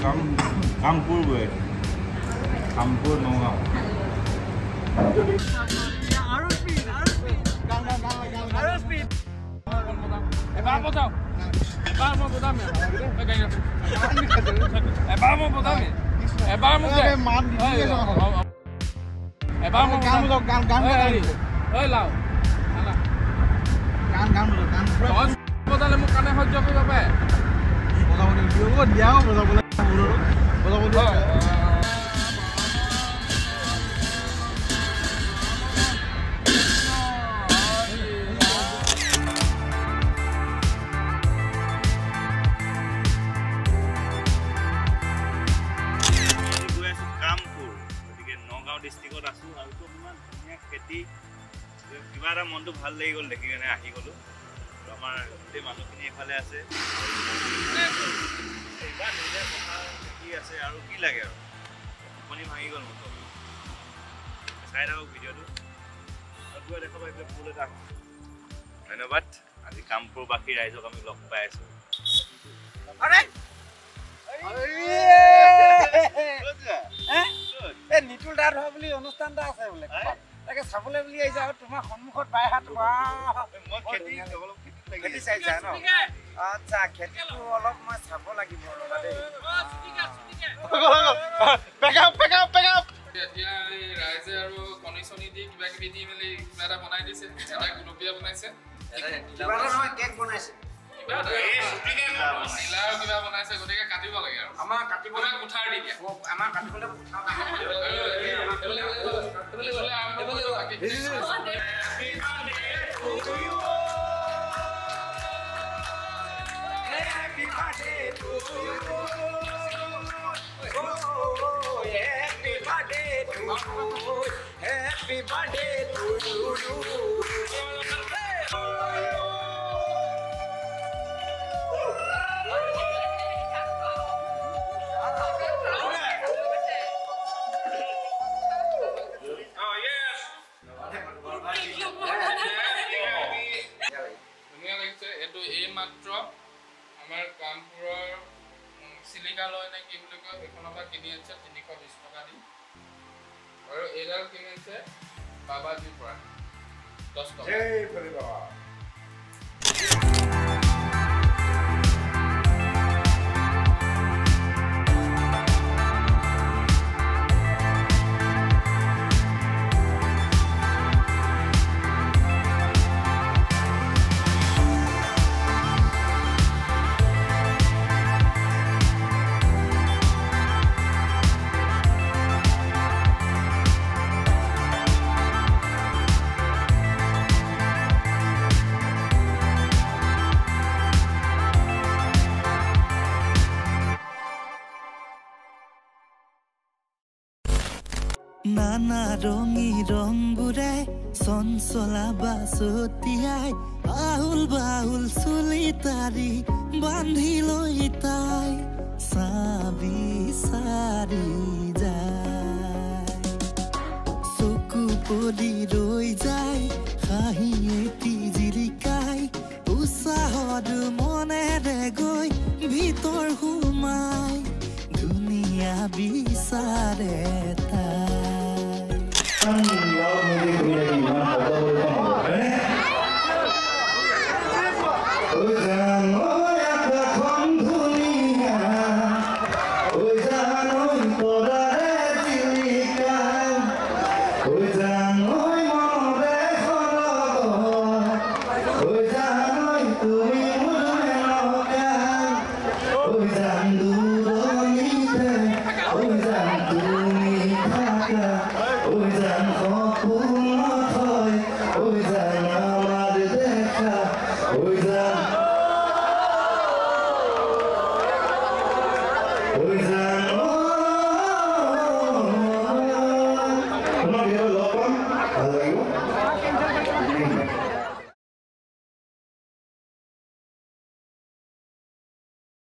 কামপুৰ গৈ কামপুৰ নগাঁও এবাৰ মই বুজাম এবাৰ মই বুজাম এবাৰ মোক এবাৰ মই গান ঐ লাও গান বজালে মোক কাণে সহ্য কৰিব পাৰে ডিস্ট্ৰিক্টত আছো আৰু তো ইমান ধুনীয়া খেতি কিবা এটা মনটো ভাল লাগি গ'ল দেখি কেনে আহি গ'লো আমাৰ গোটেই মানুহখিনি এইফালে আছে ইমান ধুনীয়া পথাৰ খেতি আছে আৰু কি লাগে আৰু টোপনি ভাঙি গ'ল মোক চাই থাকক ভিডিঅ'টো আৰু গৈ দেখা পাই ফুল এটা ধন্যবাদ আজি কামপুৰবাসী ৰাইজক আমি লগ পাই আছো নিতুল দাঁত হোৱা বুলি অনুষ্ঠান এটা আছে বোলে তাকে চাবলৈ বুলি আহিছে আৰু তোমাৰ সন্মুখত বাই হাত খেতি চাইছা ন আচ্ছা খেতিটো অলপ মই চাব লাগিব ৰবা দেই এতিয়া ৰাইজে আৰু কণী চনি দি কিবা কিবি দি মেলি কিবা এটা বনাই দিছে এটা গুলপীয়া বনাইছে কিবা এটা নহয় কেক বনাইছে কিবা বনাইছে গতিকে কাটিব লাগে আৰু আমাৰ কাটিবলৈ কুঠাৰ দি দিয়া আমাৰ কাটিবলৈ Happy birthday to you. মাত্ৰ আমাৰ কামপুৰৰ চিলিকালয় নে কি বুলি কয় সেইখনৰ পৰা কিনি আনিছে 320 টকা দি আৰু এডাল কিনি আনিছে বাবাজীৰ পৰা 10 টকা এই ভৰি বাবা নানা ৰঙী ৰংবোৰে চঞ্চলা বাছতিয়াই আহুল বাহুল চুলি তাৰি বান্ধি লৈ তাই চাবি চাৰি যায় চকু পৰি ৰৈ যায় হাঁহি এটি জিৰিকাই উৎসাহত মনেৰে গৈ ভিতৰ সোমাই ধুনীয়া বিচাৰে তাই